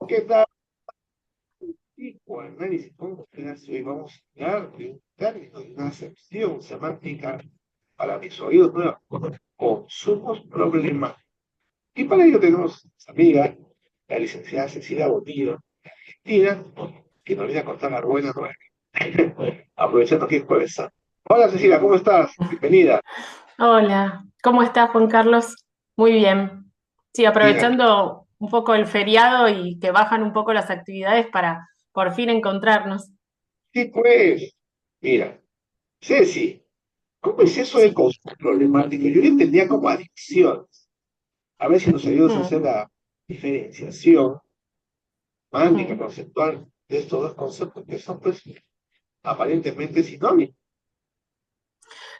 ¿Qué tal? Psicoanálisis con ustedes. Hoy vamos a hablar de un término, de una acepción semántica para mis oídos nuevos, consumos problemáticos. Y para ello tenemos a nuestra amiga, la licenciada Cecilia Botillo, Argentina, que nos viene a contar la buena nueva. Aprovechando que es jueves santo. Hola Cecilia, ¿cómo estás? Bienvenida. Hola, ¿cómo estás, Juan Carlos? Muy bien. Sí, Bien aquí. aprovechando un poco el feriado y que bajan un poco las actividades para por fin encontrarnos. Sí, pues, mira, Ceci, ¿cómo es eso de Sí. consumo problemático? Yo lo entendía como adicción. A ver si nos ayudas a Mm, hacer la diferenciación semántica, mm. conceptual de estos dos conceptos que son pues aparentemente sinónimos.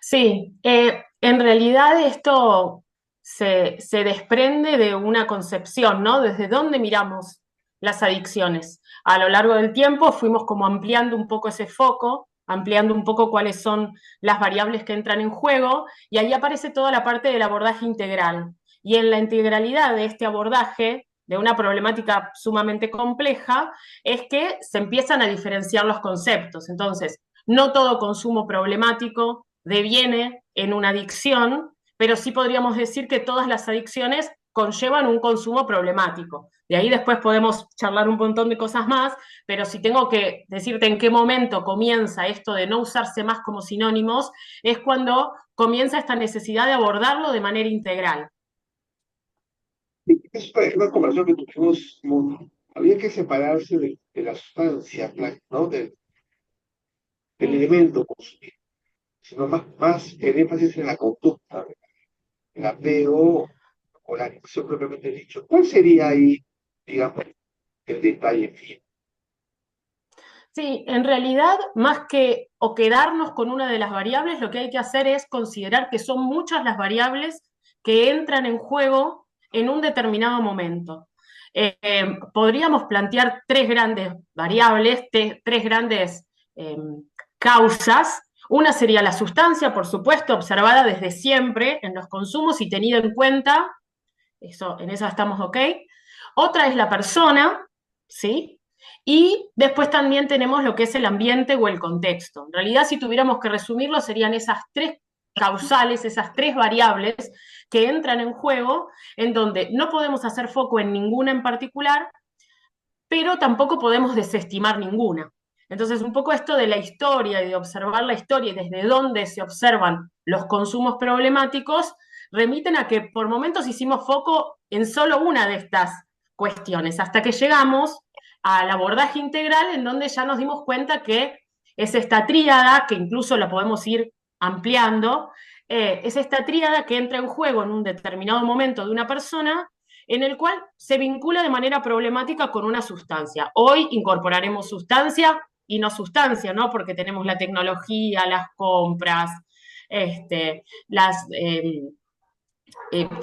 Sí, en realidad esto se desprende de una concepción, ¿no? Desde dónde miramos las adicciones. A lo largo del tiempo fuimos como ampliando un poco ese foco, ampliando un poco cuáles son las variables que entran en juego, y ahí aparece toda la parte del abordaje integral. Y en la integralidad de este abordaje, de una problemática sumamente compleja, es que se empiezan a diferenciar los conceptos. Entonces, no todo consumo problemático deviene en una adicción, pero sí podríamos decir que todas las adicciones conllevan un consumo problemático. De ahí después podemos charlar un montón de cosas más, pero si tengo que decirte en qué momento comienza esto de no usarse más como sinónimos, es cuando comienza esta necesidad de abordarlo de manera integral. Es una conversación que tuvimos, había que separarse de la sustancia, ¿no? Del elemento consumido, sino más el énfasis en la conducta, el apego o la adicción propiamente dicho. ¿Cuál sería ahí, digamos, el detalle fino? Sí, en realidad, más que o quedarnos con una de las variables, lo que hay que hacer es considerar que son muchas las variables que entran en juego en un determinado momento. Podríamos plantear tres grandes variables, tres grandes eh, causas. Una sería la sustancia, por supuesto, observada desde siempre en los consumos y tenida en cuenta, eso, en eso estamos ok. Otra es la persona, ¿sí? Y después también tenemos lo que es el ambiente o el contexto. En realidad, si tuviéramos que resumirlo, serían esas tres causales, esas tres variables que entran en juego, en donde no podemos hacer foco en ninguna en particular, pero tampoco podemos desestimar ninguna. Entonces, un poco esto de la historia y de observar la historia y desde dónde se observan los consumos problemáticos, remiten a que por momentos hicimos foco en solo una de estas cuestiones, hasta que llegamos al abordaje integral en donde ya nos dimos cuenta que es esta tríada, que incluso la podemos ir ampliando, es esta tríada que entra en juego en un determinado momento de una persona en el cual se vincula de manera problemática con una sustancia. Hoy incorporaremos sustancia y no sustancia, ¿no? Porque tenemos la tecnología, las compras, las,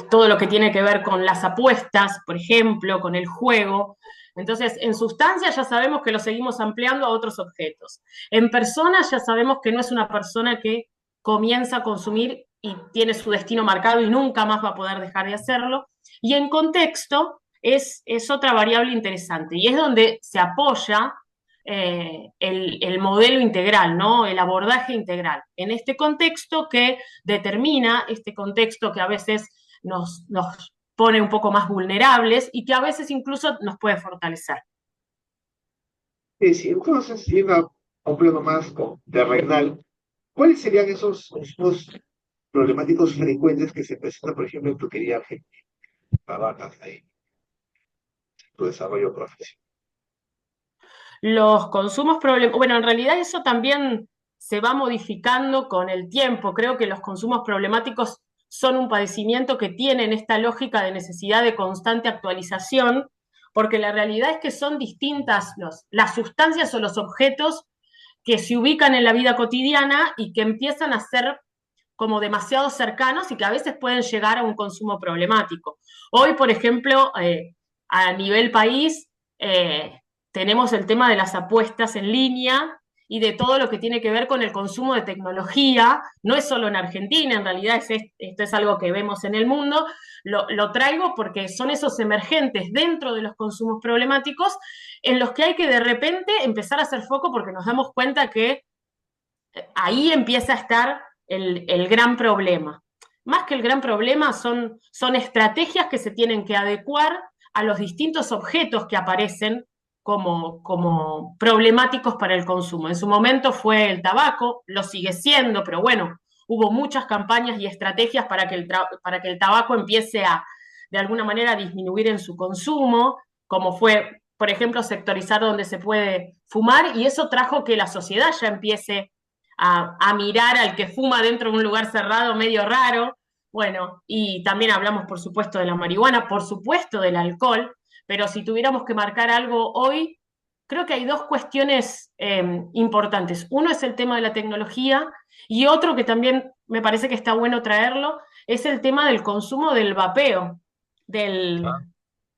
todo lo que tiene que ver con las apuestas, por ejemplo, con el juego. Entonces, en sustancia ya sabemos que lo seguimos ampliando a otros objetos. En personas ya sabemos que no es una persona que comienza a consumir y tiene su destino marcado y nunca más va a poder dejar de hacerlo. Y en contexto es otra variable interesante y es donde se apoya el modelo integral, ¿no? El abordaje integral. En este contexto que determina, este contexto que a veces nos pone un poco más vulnerables y que a veces incluso nos puede fortalecer. Sí, entonces, yendo a un plano más terrenal, ¿cuáles serían esos problemáticos frecuentes que se presentan, por ejemplo, en tu querida Argentina? Trabajas ahí, tu desarrollo profesional. Los consumos problemáticos, bueno, en realidad eso también se va modificando con el tiempo. Creo que los consumos problemáticos son un padecimiento que tienen esta lógica de necesidad de constante actualización, porque la realidad es que son distintas las sustancias o los objetos que se ubican en la vida cotidiana y que empiezan a ser como demasiado cercanos y que a veces pueden llegar a un consumo problemático. Hoy, por ejemplo, a nivel país, tenemos el tema de las apuestas en línea y de todo lo que tiene que ver con el consumo de tecnología. No es solo en Argentina, en realidad esto es algo que vemos en el mundo. Lo traigo porque son esos emergentes dentro de los consumos problemáticos en los que hay que de repente empezar a hacer foco porque nos damos cuenta que ahí empieza a estar el gran problema. Más que el gran problema son estrategias que se tienen que adecuar a los distintos objetos que aparecen como problemáticos para el consumo. En su momento fue el tabaco, lo sigue siendo, pero bueno, hubo muchas campañas y estrategias para que el tabaco empiece a, de alguna manera, a disminuir en su consumo, como fue, por ejemplo, sectorizar donde se puede fumar, y eso trajo que la sociedad ya empiece a mirar al que fuma dentro de un lugar cerrado medio raro. Bueno, y también hablamos, por supuesto, de la marihuana, por supuesto, del alcohol, pero si tuviéramos que marcar algo hoy, creo que hay dos cuestiones importantes. Uno es el tema de la tecnología y otro que también me parece que está bueno traerlo es el tema del consumo del vapeo, del, ¿Ah?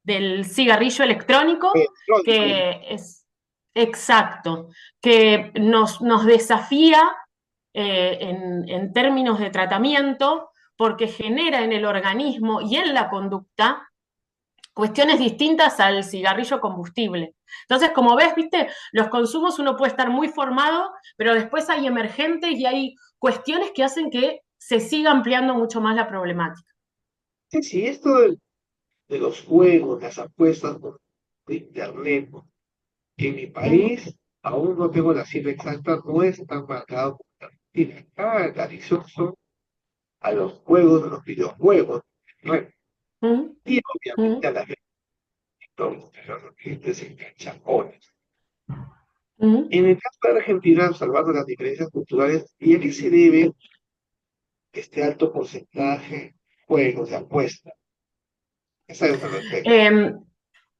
del cigarrillo electrónico, Electrónico. que es exacto, que nos desafía en términos de tratamiento porque genera en el organismo y en la conducta cuestiones distintas al cigarrillo combustible. Entonces, como ves, viste, los consumos uno puede estar muy formado, pero después hay emergentes y hay cuestiones que hacen que se siga ampliando mucho más la problemática. Sí, sí, esto de los juegos, las apuestas por internet, ¿no? En mi Ujú, país aún no tengo la cifra exacta, no es tan marcado como en Argentina. Acá la adicción son a los juegos, a los videojuegos, ¿no? ujú, Y obviamente ujú, a la gente, los clientes enganchapones. ujú. En el caso de Argentina, salvando las diferencias culturales, ¿y a qué se debe este alto porcentaje de juegos de apuesta? ¿Qué sabes al respecto? Eh,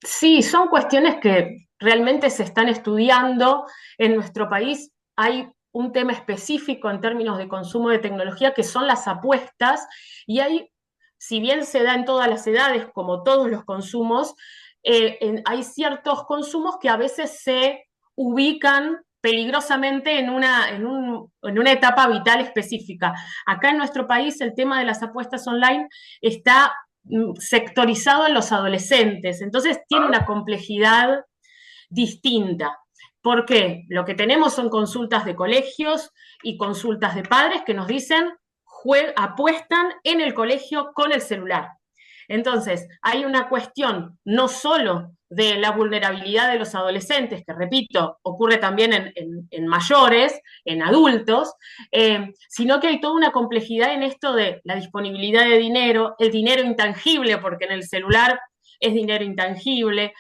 sí, son cuestiones que realmente se están estudiando. En nuestro país hay un tema específico en términos de consumo de tecnología que son las apuestas y hay, si bien se da en todas las edades, como todos los consumos, hay ciertos consumos que a veces se ubican peligrosamente en una etapa vital específica. Acá en nuestro país el tema de las apuestas online está sectorizado en los adolescentes, entonces tiene Ah, una complejidad distinta. ¿Por qué? Lo que tenemos son consultas de colegios y consultas de padres que nos dicen apuestan en el colegio con el celular. Entonces, hay una cuestión no solo de la vulnerabilidad de los adolescentes, que repito, ocurre también en mayores, en adultos, sino que hay toda una complejidad en esto de la disponibilidad de dinero, el dinero intangible, porque en el celular es dinero intangible,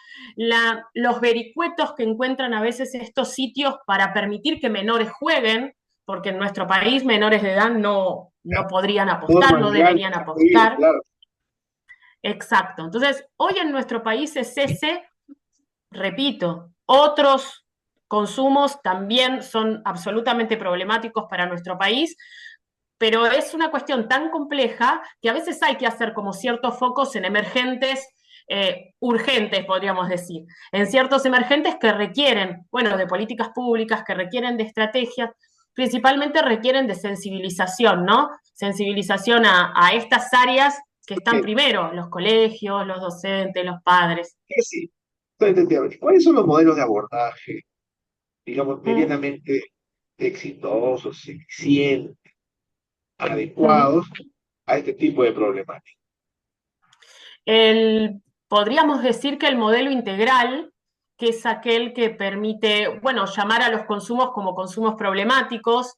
los vericuetos que encuentran a veces estos sitios para permitir que menores jueguen, porque en nuestro país menores de edad no podrían apostar, norma no legal deberían está prohibido, apostar. claro. Exacto. Entonces, hoy en nuestro país es ese, repito, otros consumos también son absolutamente problemáticos para nuestro país, pero es una cuestión tan compleja que a veces hay que hacer como ciertos focos en emergentes urgentes, podríamos decir, en ciertos emergentes que requieren, bueno, de políticas públicas, que requieren de estrategias, principalmente requieren de sensibilización, ¿no? Sensibilización a estas áreas que están Bien, primero, los colegios, los docentes, los padres. que sí, estoy entendiendo. ¿Cuáles son los modelos de abordaje, digamos, ¿Mm? medianamente exitosos, eficientes, ¿Mm? adecuados a este tipo de problemática? Podríamos decir que el modelo integral, que es aquel que permite, bueno, llamar a los consumos como consumos problemáticos,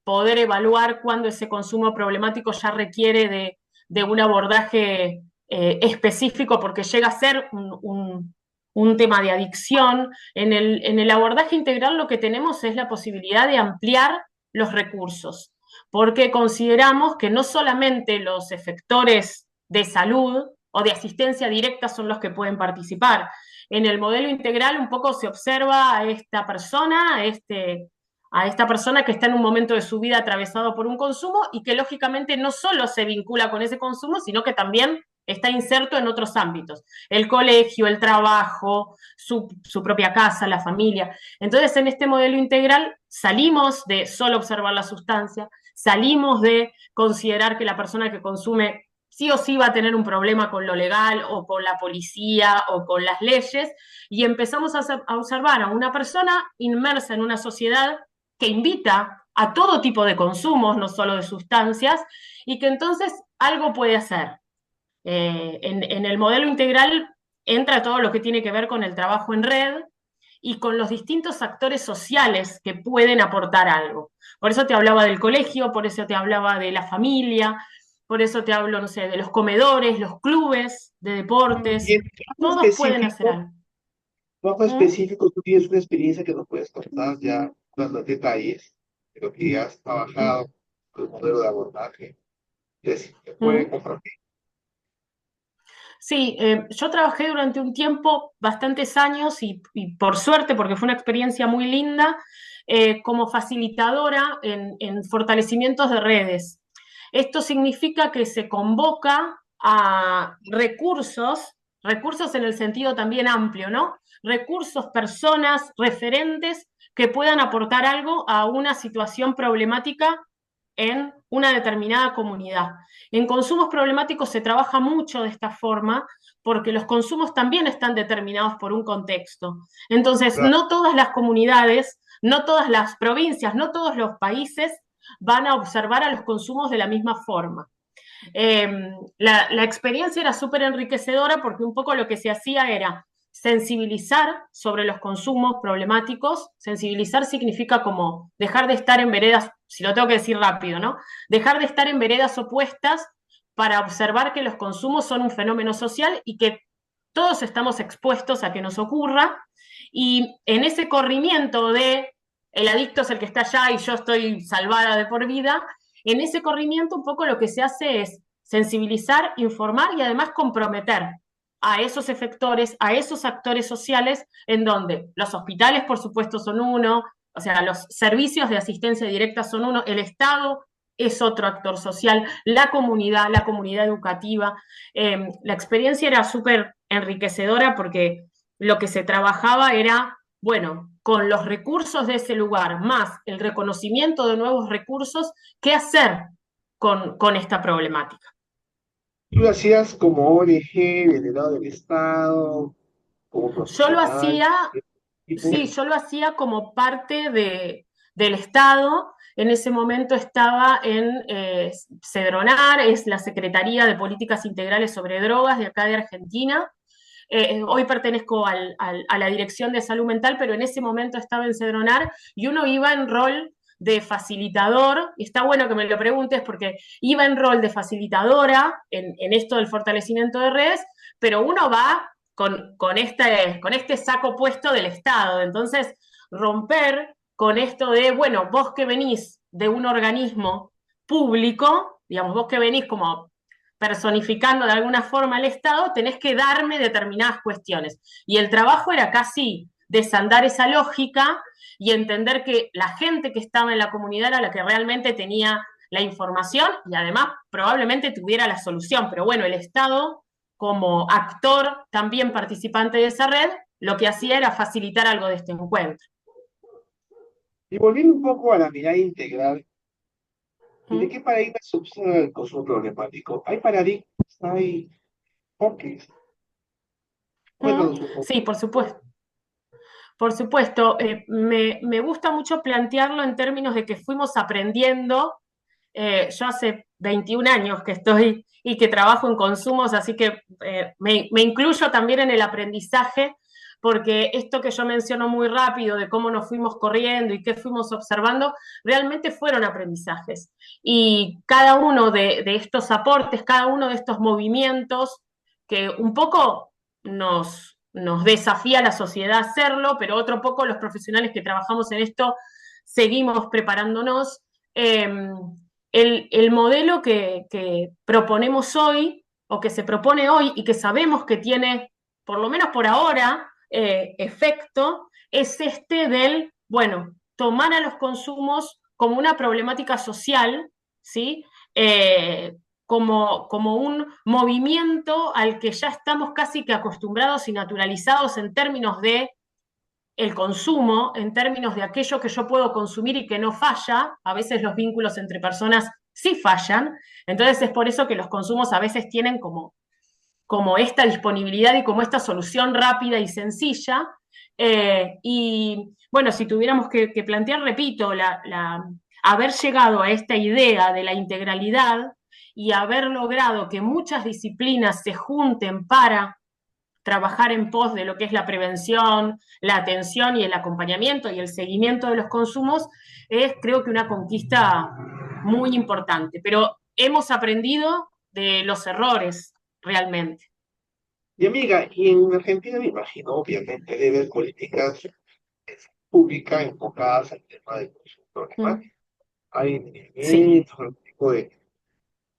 poder evaluar cuándo ese consumo problemático ya requiere de un abordaje específico porque llega a ser un tema de adicción. En el abordaje integral lo que tenemos es la posibilidad de ampliar los recursos, porque consideramos que no solamente los efectores de salud o de asistencia directa son los que pueden participar. En el modelo integral un poco se observa a esta persona, a esta persona que está en un momento de su vida atravesado por un consumo y que lógicamente no solo se vincula con ese consumo, sino que también está inserto en otros ámbitos, el colegio, el trabajo, su propia casa, la familia. Entonces, en este modelo integral salimos de solo observar la sustancia, salimos de considerar que la persona que consume sí o sí va a tener un problema con lo legal o con la policía o con las leyes, y empezamos a observar a una persona inmersa en una sociedad que invita a todo tipo de consumos, no solo de sustancias, y que entonces algo puede hacer. En el modelo integral entra todo lo que tiene que ver con el trabajo en red y con los distintos actores sociales que pueden aportar algo. Por eso te hablaba del colegio, por eso te hablaba de la familia, por eso te hablo, no sé, de los comedores, los clubes de Y deportes, en caso todos pueden hacer específico, algo. poco ¿Mm? específico, tú tienes una experiencia que no puedes contar ya dando detalles, pero que ya has trabajado con el modelo de abordaje. Es, que puede ¿Mm? compartir. Sí, yo trabajé durante un tiempo, bastantes años, y por suerte, porque fue una experiencia muy linda, como facilitadora en fortalecimientos de redes. Esto significa que se convoca a recursos, recursos en el sentido también amplio, ¿no? Recursos, personas, referentes que puedan aportar algo a una situación problemática en una determinada comunidad. En consumos problemáticos se trabaja mucho de esta forma porque los consumos también están determinados por un contexto. Entonces, Claro. no todas las comunidades, no todas las provincias, no todos los países van a observar a los consumos de la misma forma. La experiencia era súper enriquecedora porque un poco lo que se hacía era sensibilizar sobre los consumos problemáticos. Sensibilizar significa como dejar de estar en veredas, si lo tengo que decir rápido, ¿no? Dejar de estar en veredas opuestas para observar que los consumos son un fenómeno social y que todos estamos expuestos a que nos ocurra. Y en ese corrimiento de el adicto es el que está allá y yo estoy salvada de por vida, en ese corrimiento un poco lo que se hace es sensibilizar, informar y además comprometer a esos efectores, a esos actores sociales, en donde los hospitales, por supuesto, son uno, o sea, los servicios de asistencia directa son uno, el Estado es otro actor social, la comunidad educativa. La experiencia era súper enriquecedora porque lo que se trabajaba era, bueno, con los recursos de ese lugar, más el reconocimiento de nuevos recursos, qué hacer con esta problemática. Tú lo hacías como ONG, del lado del Estado, como Yo lo profesional, hacía, tipo, sí, yo lo hacía como parte del Estado. En ese momento estaba en Cedronar, es la Secretaría de Políticas Integrales sobre Drogas de acá de Argentina. Hoy pertenezco a la Dirección de Salud Mental, pero en ese momento estaba en Cedronar y uno iba en rol de facilitador, y está bueno que me lo preguntes porque iba en rol de facilitadora en esto del fortalecimiento de redes, pero uno va con este saco puesto del Estado. Entonces, romper con esto de, bueno, vos que venís de un organismo público, digamos, vos que venís como personificando de alguna forma al Estado, tenés que darme determinadas cuestiones. Y el trabajo era casi desandar esa lógica y entender que la gente que estaba en la comunidad era la que realmente tenía la información y además probablemente tuviera la solución. Pero bueno, el Estado, como actor también participante de esa red, lo que hacía era facilitar algo de este encuentro. y volviendo un poco a la mirada integral, ¿desde ¿Mm? qué paradigma se observa el consumo problemático? ¿Hay paradigmas? ¿Hay enfoques? ¿Mm? Cuéntanos un poco. Sí, por supuesto. Por supuesto, me gusta mucho plantearlo en términos de que fuimos aprendiendo. Yo hace 21 años que estoy y que trabajo en consumos, así que me incluyo también en el aprendizaje, porque esto que yo menciono muy rápido de cómo nos fuimos corriendo y qué fuimos observando, realmente fueron aprendizajes. Y cada uno de estos aportes, cada uno de estos movimientos, que un poco nos desafía a la sociedad a hacerlo, pero otro poco los profesionales que trabajamos en esto seguimos preparándonos. El modelo que proponemos hoy, o que se propone hoy, y que sabemos que tiene, por lo menos por ahora, efecto, es este del, bueno, tomar a los consumos como una problemática social, ¿sí? Como un movimiento al que ya estamos casi que acostumbrados y naturalizados en términos de el consumo en términos de aquello que yo puedo consumir y que no falla. A veces los vínculos entre personas sí fallan, entonces es por eso que los consumos a veces tienen como esta disponibilidad y como esta solución rápida y sencilla. Y bueno, si tuviéramos que plantear, repito, haber llegado a esta idea de la integralidad y haber logrado que muchas disciplinas se junten para trabajar en pos de lo que es la prevención, la atención y el acompañamiento y el seguimiento de los consumos, es creo que una conquista muy importante. Pero hemos aprendido de los errores realmente. Y amiga, y en Argentina me imagino, obviamente, debe haber políticas públicas enfocadas al tema del consumo problemático. Hay Sí, lineamientos, algún tipo de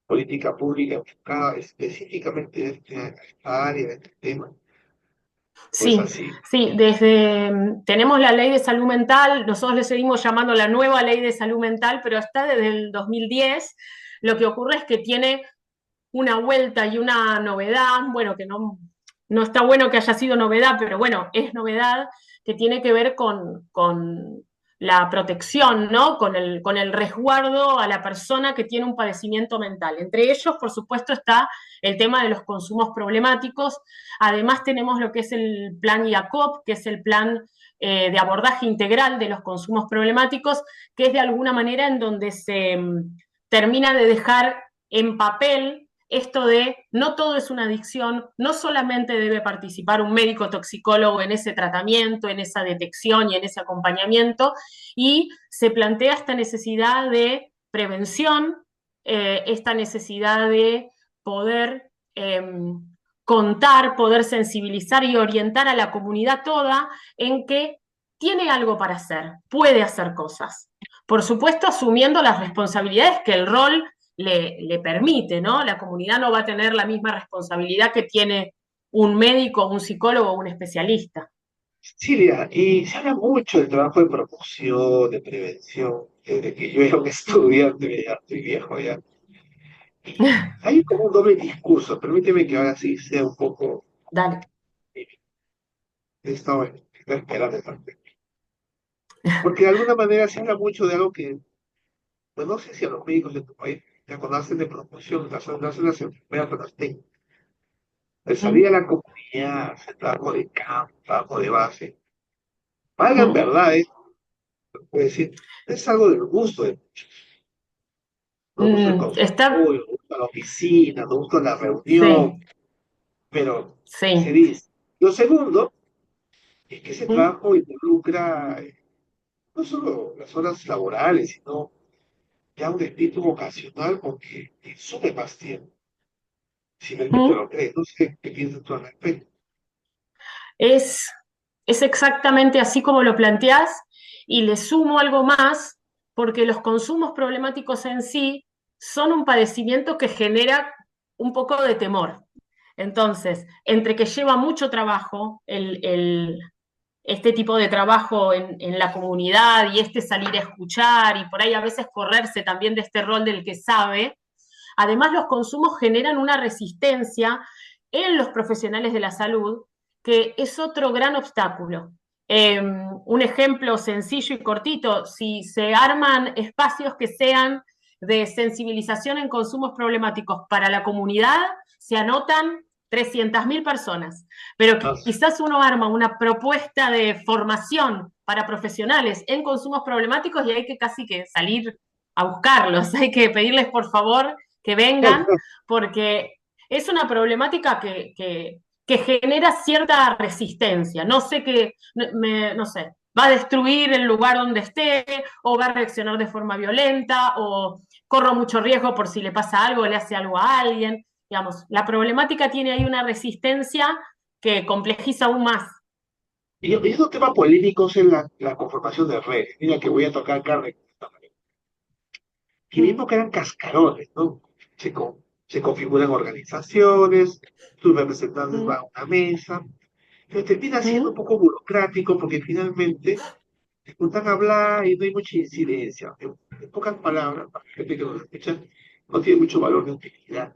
política pública enfocada específicamente en esta área, en este tema. Pues sí, así. sí, tenemos la ley de salud mental, nosotros le seguimos llamando la nueva ley de salud mental, pero está desde el 2010. Lo que ocurre es que tiene una vuelta y una novedad, bueno, que no está bueno que haya sido novedad, pero bueno, es novedad, que tiene que ver con la protección, ¿no? Con el resguardo a la persona que tiene un padecimiento mental. Entre ellos, por supuesto, está el tema de los consumos problemáticos. Además, tenemos lo que es el plan IACOP, que es el plan de abordaje integral de los consumos problemáticos, que es de alguna manera en donde se termina de dejar en papel esto de no todo es una adicción, no solamente debe participar un médico toxicólogo en ese tratamiento, en esa detección y en ese acompañamiento, y se plantea esta necesidad de prevención, esta necesidad de poder contar, poder sensibilizar y orientar a la comunidad toda en que tiene algo para hacer, puede hacer cosas. Por supuesto, asumiendo las responsabilidades que el rol le permite, ¿no? La comunidad no va a tener la misma responsabilidad que tiene un médico, un psicólogo o un especialista. Silvia, y se habla mucho del trabajo de promoción, de prevención, desde que yo era un estudiante, ya estoy viejo ya. Y hay como un doble discurso, permíteme que ahora sí sea un poco, Dale. está esperando esta parte. Porque de alguna manera se habla mucho de algo que, pues no sé si a los médicos de tu país ya conocen de promoción, las enfermeras, las técnicas, de salir a la comunidad, hacer trabajo de campo, trabajo de base. Valgan verdades, puede decir, es algo del gusto de nos gusta el Está, consultorio, nos gusta la oficina, nos gusta la reunión, sí, pero se sí. dice. Lo segundo es que ese trabajo involucra no solo las horas laborales, sino ya un espíritu vocacional porque insume más tiempo, si realmente lo crees. No sé qué piensas tú al respecto. Es, es exactamente así como lo planteás y le sumo algo más porque los consumos problemáticos en sí son un padecimiento que genera un poco de temor. Entonces, entre que lleva mucho trabajo este tipo de trabajo en la comunidad y este salir a escuchar y por ahí a veces correrse también de este rol del que sabe, además los consumos generan una resistencia en los profesionales de la salud que es otro gran obstáculo. Un ejemplo sencillo y cortito, si se arman espacios que sean de sensibilización en consumos problemáticos para la comunidad, se anotan 300.000 personas, pero Ah, quizás uno arma una propuesta de formación para profesionales en consumos problemáticos y hay que casi que salir a buscarlos, hay que pedirles por favor que vengan, porque es una problemática que genera cierta resistencia. No sé qué, no sé, va a destruir el lugar donde esté, o va a reaccionar de forma violenta, o corro mucho riesgo por si le pasa algo, le hace algo a alguien. Digamos, la problemática tiene ahí una resistencia que complejiza aún más. y esos temas políticos en la conformación de redes. Mira que voy a tocar carne. Que mismo que eran cascarones, ¿no? Se configuran organizaciones, sus representantes van a una mesa, pero termina siendo un poco burocrático porque finalmente se juntan a hablar y no hay mucha incidencia. En pocas palabras, para la gente que nos escucha, no tiene mucho valor de utilidad,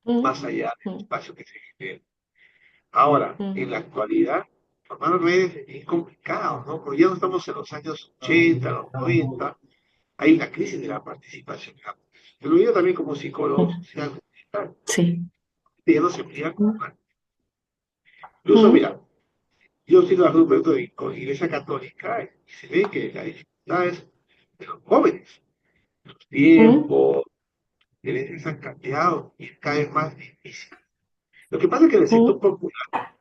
más allá del espacio que se genera. Ahora, en la actualidad, formar redes es bien complicado, ¿no? Porque ya no estamos en los años 80, los 90, hay una crisis de la participación. Te lo digo también como psicólogo social, Sí. ya no se podía Mm, contar. Incluso, mm, mira, yo estoy trabajando un proyecto con Iglesia Católica y se ve que la dificultad es de los jóvenes, los mm, tiempos, que les han cambiado y es cada vez más difícil. Lo que pasa es que en el sector mm, popular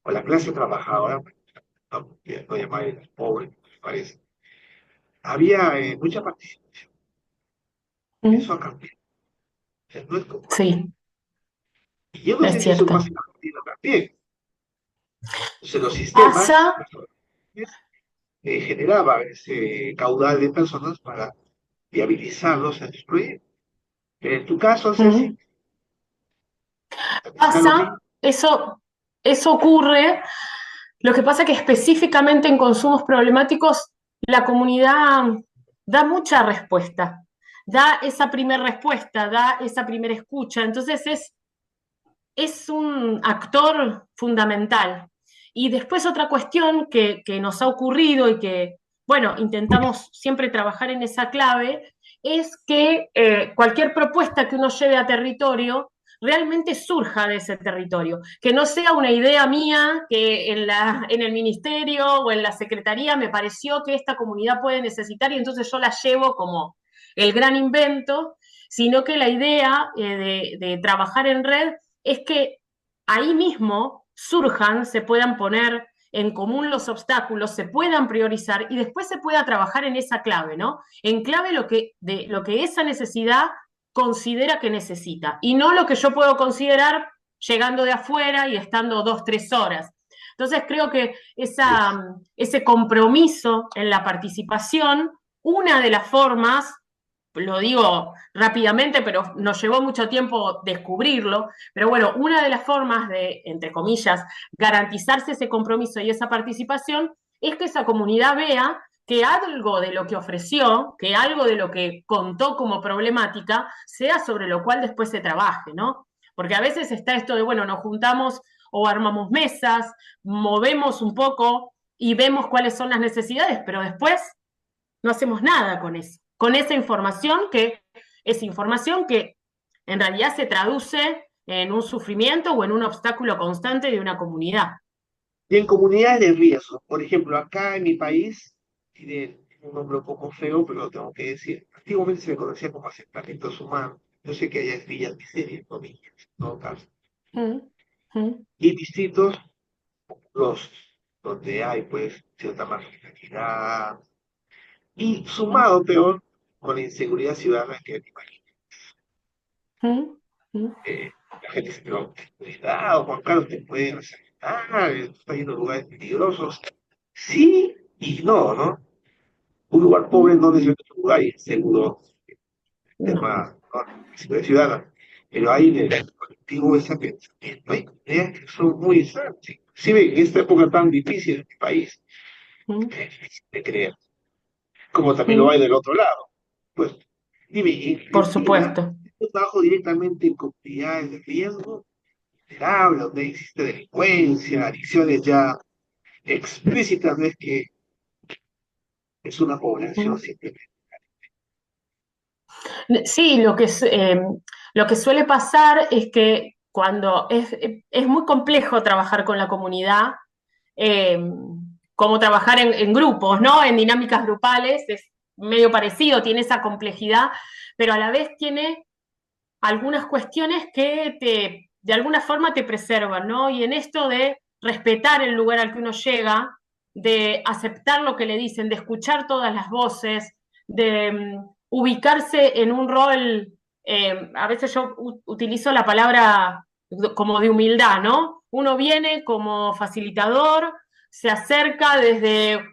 o la clase trabajadora, no llamar a los pobres, me parece, había mucha participación. Eso mm. ha cambiado. O sea, no es como antes. Sí, Y yo no es sé si eso pasa cierto. en Argentina también. Entonces, los Pasa, sistemas generaban ese caudal de personas para viabilizarlos en sus proyectos. En tu caso, Ceci, mm, también será lo mismo. eso ocurre. Lo que pasa es que específicamente en consumos problemáticos la comunidad da mucha respuesta, da esa primera respuesta, da esa primera escucha, entonces es un actor fundamental. Y después otra cuestión que nos ha ocurrido y que, bueno, intentamos siempre trabajar en esa clave, es que cualquier propuesta que uno lleve a territorio realmente surja de ese territorio, que no sea una idea mía que en el ministerio o en la secretaría me pareció que esta comunidad puede necesitar y entonces yo la llevo como el gran invento, sino que la idea de trabajar en red es que ahí mismo surjan, se puedan poner en común los obstáculos, se puedan priorizar y después se pueda trabajar en esa clave, ¿no? En clave de lo que esa necesidad considera que necesita y no lo que yo puedo considerar llegando de afuera y estando 2, 3 horas. Entonces creo que ese compromiso en la participación, una de las formas, lo digo rápidamente, pero nos llevó mucho tiempo descubrirlo, pero bueno, una de las formas de, entre comillas, garantizarse ese compromiso y esa participación es que esa comunidad vea que algo de lo que ofreció, que algo de lo que contó como problemática, sea sobre lo cual después se trabaje, ¿no? Porque a veces está esto de, bueno, nos juntamos o armamos mesas, movemos un poco y vemos cuáles son las necesidades, pero después no hacemos nada con esa información que es información que en realidad se traduce en un sufrimiento o en un obstáculo constante de una comunidad. Y en comunidades de riesgo, por ejemplo, acá en mi país, tiene un nombre un poco feo, pero lo tengo que decir. Antiguamente se le conocía como asentamientos humanos. Yo sé que allá es villas miserias, no villas, en todo caso. Mm, mm, Y distintos, los donde hay, pues, cierta marginalidad. Y mm, sumado, peor, con la inseguridad ciudadana que te imaginas. mm, mm. La gente dice, pero, cuidado, Juan Carlos, te pueden asaltar, estás yendo a lugares peligrosos. Sí y no, ¿no? Un lugar pobre Mm. no necesariamente es un lugar inseguro, No, tema, ¿no? De ciudadana, pero hay en el colectivo ese pensamiento, hay ideas que son muy sanas, inclusive en esta época tan difícil en mi país, mm, es difícil de creer, como también lo hay mm. del otro lado. Pues, dime, en Por Argentina, supuesto. yo trabajo directamente en comunidades de riesgo vulnerable, donde existe delincuencia, adicciones ya explícitas, no es que es una población Mm. simplemente. Sí, lo que suele pasar es que cuando es muy complejo trabajar con la comunidad, eh, como trabajar en grupos, ¿no? En dinámicas grupales, es medio parecido, tiene esa complejidad, pero a la vez tiene algunas cuestiones que de alguna forma te preservan, ¿no? Y en esto de respetar el lugar al que uno llega, de aceptar lo que le dicen, de escuchar todas las voces, de ubicarse en un rol, a veces yo utilizo la palabra como de humildad, ¿no? Uno viene como facilitador, se acerca desde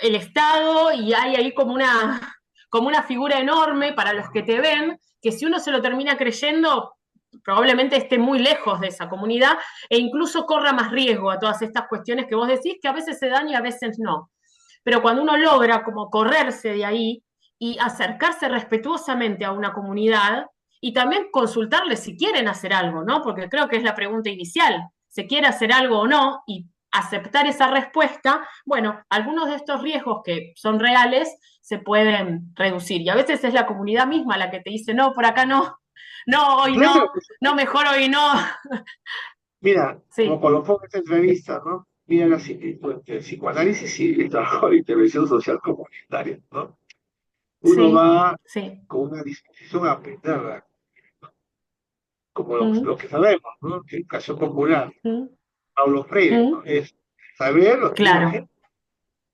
el Estado y hay ahí como una figura enorme para los que te ven, que si uno se lo termina creyendo, probablemente esté muy lejos de esa comunidad e incluso corra más riesgo a todas estas cuestiones que vos decís, que a veces se dan y a veces no. Pero cuando uno logra como correrse de ahí y acercarse respetuosamente a una comunidad y también consultarles si quieren hacer algo, ¿no? Porque creo que es la pregunta inicial, ¿se quiere hacer algo o no? Y aceptar esa respuesta, bueno, algunos de estos riesgos que son reales se pueden reducir. Y a veces es la comunidad misma la que te dice, no, por acá no, no, hoy Claro, no, por no, supuesto. mejor hoy no. Mira, como Sí, colocó en esta entrevista, ¿no? Mira la similitud entre el psicoanálisis y el trabajo de intervención social comunitaria, ¿no? Uno sí, va sí. con una disposición a aprender, como Mm, lo que sabemos, ¿no? Que educación popular, mm, Paulo Freire, ¿no? mm. Es saber lo que la Claro, gente.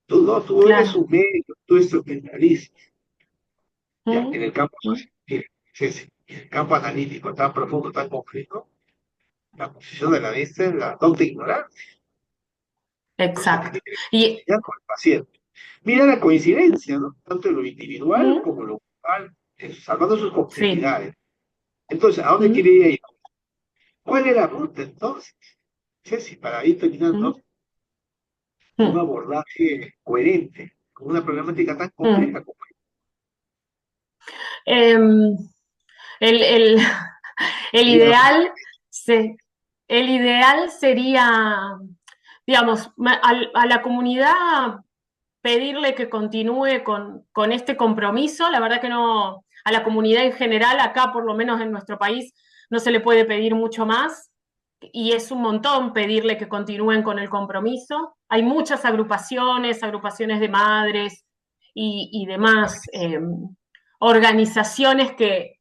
Tú no, tú eres claro. un médico, tú instrumentalista. Ya, en Mm, el campo mm. social, sí, sí, en el campo analítico tan profundo, tan complejo, la posición de la lista es la total ignorancia. Entonces tiene Exacto. que Y, ver con el paciente. Mira la coincidencia, ¿no? Tanto en lo individual mm, como en lo grupal, salvando sus sí. complejidades. Entonces, ¿a dónde Mm, quiere ir ahí? ¿Cuál es la ruta entonces? Ceci, para ir terminando, mm, un mm, abordaje coherente con una problemática tan mm. compleja como Em, el, el- el sería lo ideal se- el ideal sería, digamos, a la comunidad pedirle que continúe con este compromiso. La verdad que no, a la comunidad en general, acá por lo menos en nuestro país, no se le puede pedir mucho más. Y es un montón pedirle que continúen con el compromiso. Hay muchas agrupaciones, agrupaciones de madres y demás organizaciones que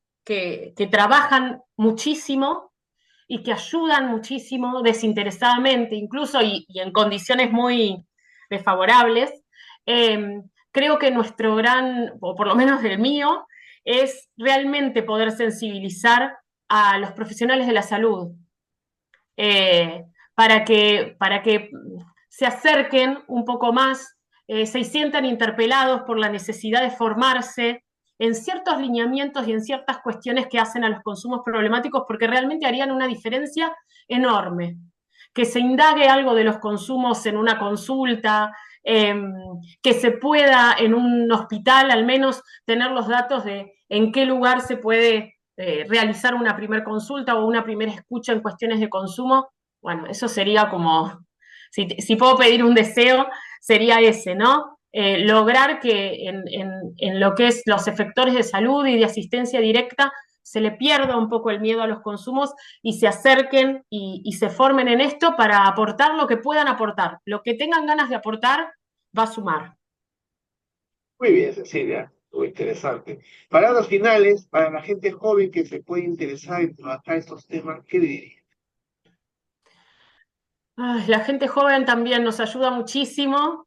trabajan muchísimo y que ayudan muchísimo desinteresadamente, incluso y en condiciones muy desfavorables. Eh, Creo que nuestro gran, o por lo menos el mío, es realmente poder sensibilizar a los profesionales de la salud, eh, para que se acerquen un poco más, se sientan interpelados por la necesidad de formarse en ciertos lineamientos y en ciertas cuestiones que hacen a los consumos problemáticos, porque realmente harían una diferencia enorme. Que se indague algo de los consumos en una consulta, eh, que se pueda en un hospital al menos tener los datos de en qué lugar se puede realizar una primer consulta o una primera escucha en cuestiones de consumo. Bueno, eso sería como, si puedo pedir un deseo, sería ese, ¿no? Lograr que en lo que es los efectores de salud y de asistencia directa se le pierda un poco el miedo a los consumos y se acerquen y se formen en esto para aportar lo que puedan aportar. Lo que tengan ganas de aportar va a sumar. muy bien, Cecilia, muy interesante. Palabras finales para la gente joven que se puede interesar en trabajar estos temas, ¿qué le diría? Ay, la gente joven también nos ayuda muchísimo,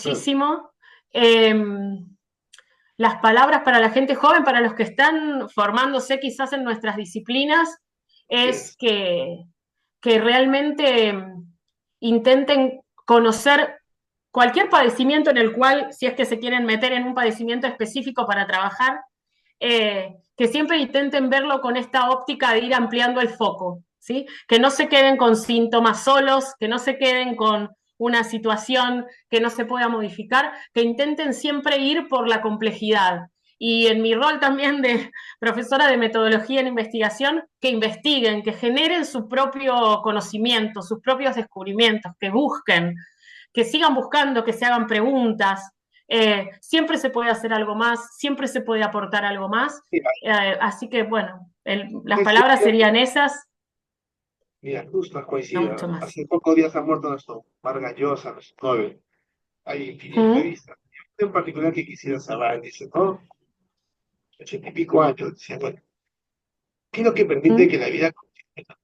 Mm, muchísimo. Eh, las palabras para la gente joven, para los que están formándose quizás en nuestras disciplinas, así es es. que realmente intenten conocer cualquier padecimiento en el cual, si es que se quieren meter en un padecimiento específico para trabajar, que siempre intenten verlo con esta óptica de ir ampliando el foco, ¿sí? Que no se queden con síntomas solos, que no se queden con una situación que no se pueda modificar, que intenten siempre ir por la complejidad. Y en mi rol también de profesora de metodología en investigación, que investiguen, que generen su propio conocimiento, sus propios descubrimientos, que busquen, que sigan buscando, que se hagan preguntas. Siempre se puede hacer algo más, siempre se puede aportar algo más. Mira, Así que, bueno, las palabras Cecilia, serían esas, mira, justo has no coincidido, mucho ¿no? más. Hace pocos días ha muerto nuestro Vargas Llosa, nuestro Nobel. Hay infinidad de ¿Mm? entrevistas. En particular que quisiera saber, dice, ¿no? 80 y pico años, decía, bueno, ¿qué es lo que permite ¿Mm? que la vida continúe a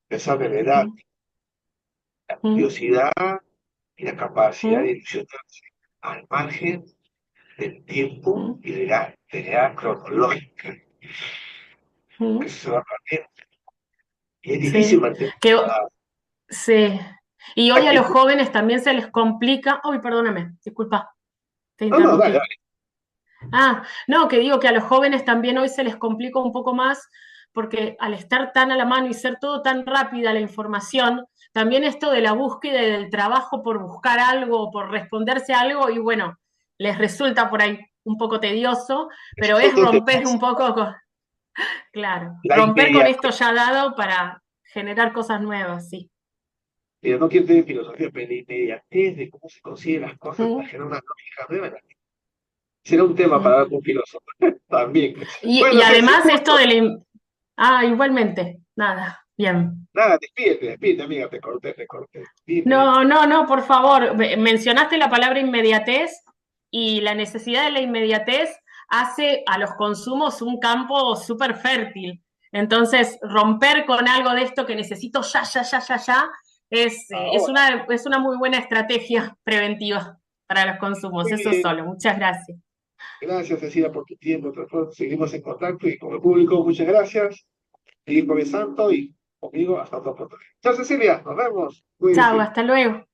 pesar de la edad, ¿Mm? la ¿Mm? curiosidad y la capacidad de ¿Mm? ilusionarse al margen del tiempo ¿Mm? y de la edad cronológica que ¿Mm? se va perdiendo? Y es difícil Sí, mantener que la sí. Y hoy a los actitud. jóvenes también se les complica. Uy, perdóname, disculpa, te No, no, dale, interrumpí. Ah, no, que digo que a los jóvenes también hoy se les complica un poco más porque al estar tan a la mano y ser todo tan rápida la información, también esto de la búsqueda y del trabajo por buscar algo, por responderse a algo, y bueno, les resulta por ahí un poco tedioso, es pero es otro tema. romper un poco con, claro, La romper con inmediatez. esto ya dado para generar cosas nuevas, sí. Mira, no quiero tener filosofía, pero la inmediatez de cómo se consiguen las cosas para Mm. generar una lógica nueva. Será un tema para Mm. un filósofo también. Y Bueno, Ceci, un además esto gusto. de la... Ah, igualmente, nada, bien. Nada, despídete, amiga, te corté. Dime. No, no, no, por favor, mencionaste la palabra inmediatez y la necesidad de la inmediatez hace a los consumos un campo súper fértil. Entonces, romper con algo de esto que necesito ya, ya, ya, ya, ya, Ahora. es una muy buena estrategia preventiva para los consumos. Muy Eso bien. solo. Muchas gracias. Gracias, Cecilia, por tu tiempo. Seguimos en contacto y con el público, muchas gracias. Seguir conversando y conmigo hasta otra oportunidad. Chao, Cecilia, nos vemos. Chao, Cuídense. hasta luego.